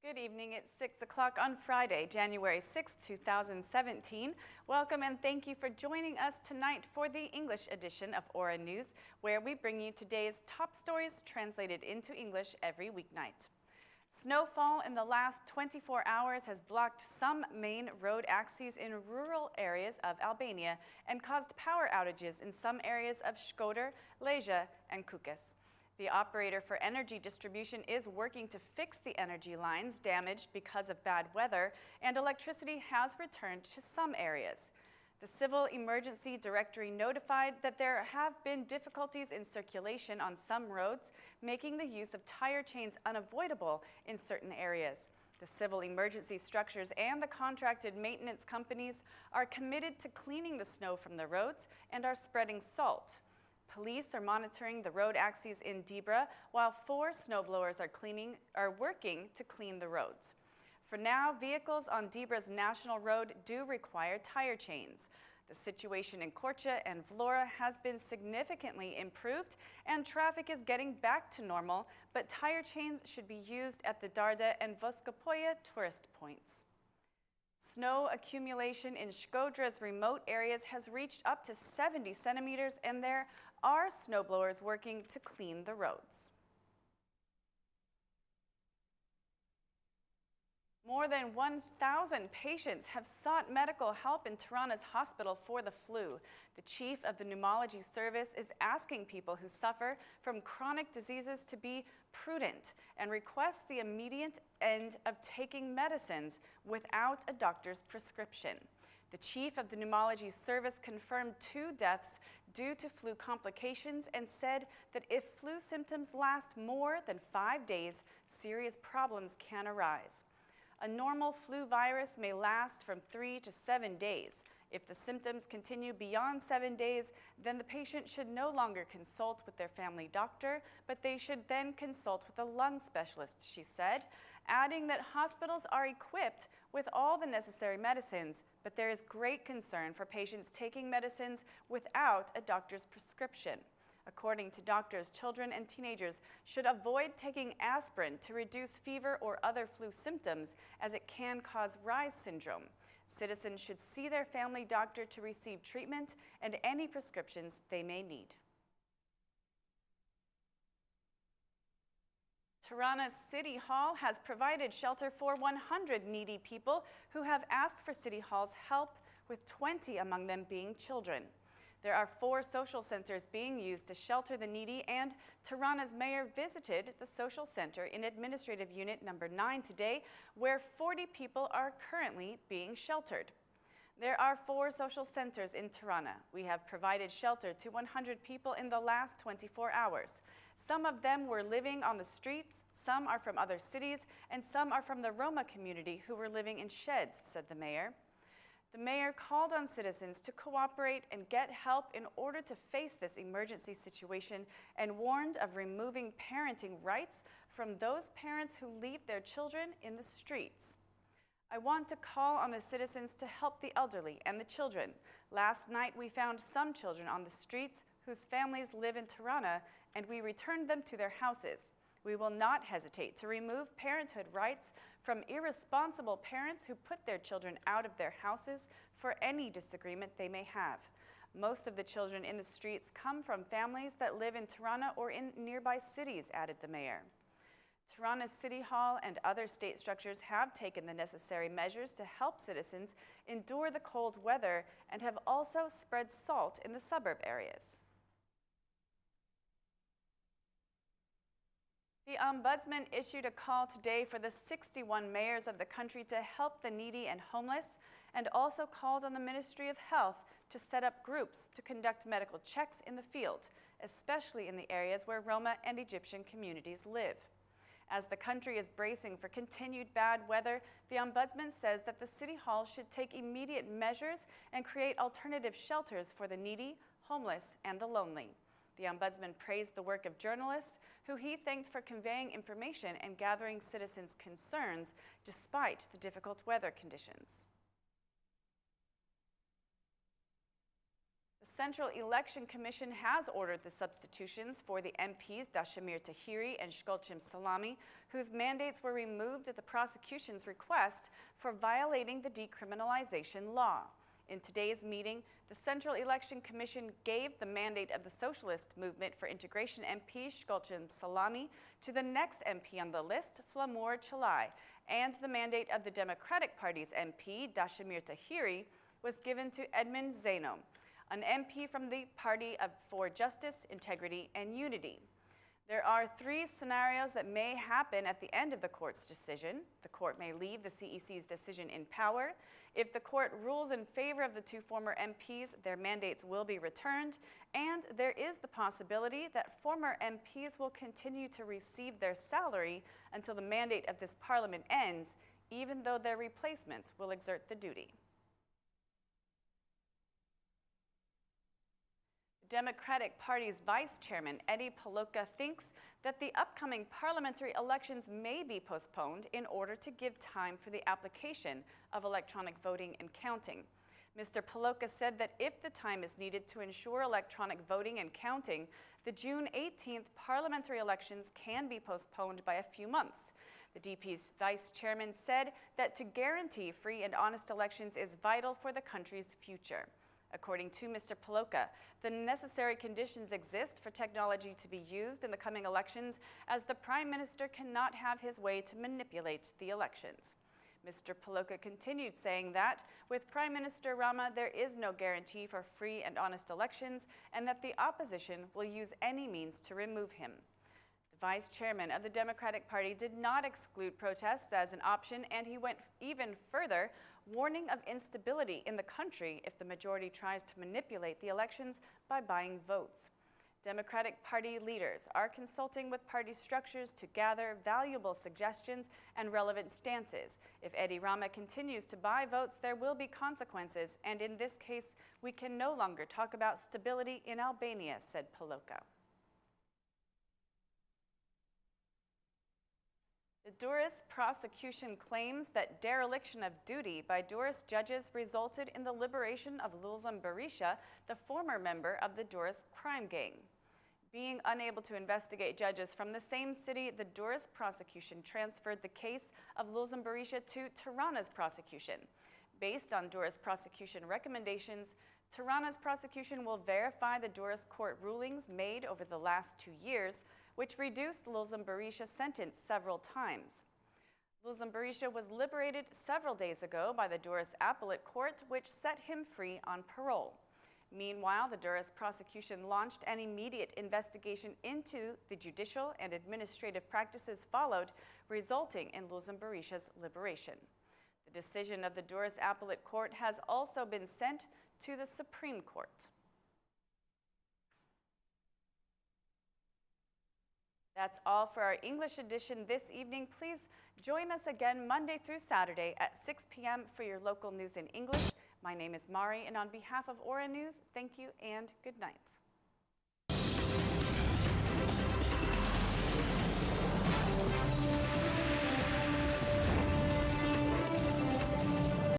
Good evening. It's 6 o'clock on Friday, January 6, 2017. Welcome and thank you for joining us tonight for the English edition of Aura News, where we bring you today's top stories translated into English every weeknight. Snowfall in the last 24 hours has blocked some main road axes in rural areas of Albania and caused power outages in some areas of Shkodër, Lezhë, and Kukës. The operator for energy distribution is working to fix the energy lines damaged because of bad weather, and electricity has returned to some areas. The Civil Emergency Directory notified that there have been difficulties in circulation on some roads, making the use of tire chains unavoidable in certain areas. The civil emergency structures and the contracted maintenance companies are committed to cleaning the snow from the roads and are spreading salt. Police are monitoring the road axes in Dibra, while 4 snowblowers are working to clean the roads. For now, vehicles on Dibra's national road do require tire chains. The situation in Korçë and Vlora has been significantly improved and traffic is getting back to normal, but tire chains should be used at the Darda and Voskopoje tourist points. Snow accumulation in Shkodër's remote areas has reached up to 70 centimeters, and there are snowblowers working to clean the roads. More than 1,000 patients have sought medical help in Tirana's hospital for the flu. The chief of the pneumology service is asking people who suffer from chronic diseases to be prudent and requests the immediate end of taking medicines without a doctor's prescription. The chief of the pneumology service confirmed 2 deaths due to flu complications and said that if flu symptoms last more than 5 days, serious problems can arise. A normal flu virus may last from 3 to 7 days. If the symptoms continue beyond 7 days, then the patient should no longer consult with their family doctor, but they should then consult with a lung specialist, she said, adding that hospitals are equipped with all the necessary medicines, but there is great concern for patients taking medicines without a doctor's prescription. According to doctors, children and teenagers should avoid taking aspirin to reduce fever or other flu symptoms, as it can cause Reye's syndrome. Citizens should see their family doctor to receive treatment and any prescriptions they may need. Tirana City Hall has provided shelter for 100 needy people who have asked for City Hall's help, with 20 among them being children. There are 4 social centers being used to shelter the needy, and Tirana's mayor visited the social center in Administrative Unit number 9 today, where 40 people are currently being sheltered. There are 4 social centers in Tirana. We have provided shelter to 100 people in the last 24 hours. Some of them were living on the streets, some are from other cities, and some are from the Roma community who were living in sheds, said the mayor. The mayor called on citizens to cooperate and get help in order to face this emergency situation, and warned of removing parenting rights from those parents who leave their children in the streets. I want to call on the citizens to help the elderly and the children. Last night we found some children on the streets whose families live in Tirana, and we returned them to their houses. We will not hesitate to remove parenthood rights from irresponsible parents who put their children out of their houses for any disagreement they may have. Most of the children in the streets come from families that live in Tirana or in nearby cities, added the mayor. Tirana City Hall and other state structures have taken the necessary measures to help citizens endure the cold weather and have also spread salt in the suburb areas. The ombudsman issued a call today for the 61 mayors of the country to help the needy and homeless, and also called on the Ministry of Health to set up groups to conduct medical checks in the field, especially in the areas where Roma and Egyptian communities live. As the country is bracing for continued bad weather, the ombudsman says that the City Hall should take immediate measures and create alternative shelters for the needy, homeless, and the lonely. The ombudsman praised the work of journalists, who he thanked for conveying information and gathering citizens' concerns despite the difficult weather conditions. The Central Election Commission has ordered the substitutions for the MPs Dashamir Tahiri and Shkolchim Salami, whose mandates were removed at the prosecution's request for violating the decriminalization law. In today's meeting, the Central Election Commission gave the mandate of the Socialist Movement for Integration MP Shkolchim Salami to the next MP on the list, Flamur Chalai, and the mandate of the Democratic Party's MP Dashamir Tahiri was given to Edmund Zainom, an MP from the Party for Justice, Integrity, and Unity. There are three scenarios that may happen at the end of the court's decision. The court may leave the CEC's decision in power. If the court rules in favor of the two former MPs, their mandates will be returned, and there is the possibility that former MPs will continue to receive their salary until the mandate of this parliament ends, even though their replacements will exert the duty. Democratic Party's Vice Chairman, Eddie Paloka, thinks that the upcoming parliamentary elections may be postponed in order to give time for the application of electronic voting and counting. Mr. Paloka said that if the time is needed to ensure electronic voting and counting, the June 18th parliamentary elections can be postponed by a few months. The DP's Vice Chairman said that to guarantee free and honest elections is vital for the country's future. According to Mr. Paloka, the necessary conditions exist for technology to be used in the coming elections, as the Prime Minister cannot have his way to manipulate the elections. Mr. Paloka continued saying that, with Prime Minister Rama, there is no guarantee for free and honest elections, and that the opposition will use any means to remove him. The Vice Chairman of the Democratic Party did not exclude protests as an option, and he went even further, warning of instability in the country if the majority tries to manipulate the elections by buying votes. Democratic Party leaders are consulting with party structures to gather valuable suggestions and relevant stances. If Edi Rama continues to buy votes, there will be consequences, and in this case, we can no longer talk about stability in Albania, said Paloka. The Durrës prosecution claims that dereliction of duty by Durrës judges resulted in the liberation of Liles Ambarisa, the former member of the Durrës crime gang. Being unable to investigate judges from the same city, the Durrës prosecution transferred the case of Liles Ambarisa to Tirana's prosecution. Based on Durrës prosecution recommendations, Tirana's prosecution will verify the Durrës court rulings made over the last 2 years, which reduced Liles Ambarisa's sentence several times. Liles Ambarisa was liberated several days ago by the Durrës Appellate Court, which set him free on parole. Meanwhile, the Durrës prosecution launched an immediate investigation into the judicial and administrative practices followed, resulting in Liles Ambarisa's liberation. The decision of the Durrës Appellate Court has also been sent to the Supreme Court. That's all for our English edition this evening. Please join us again Monday through Saturday at 6 p.m. for your local news in English. My name is Mari, and on behalf of Aura News, thank you and good night.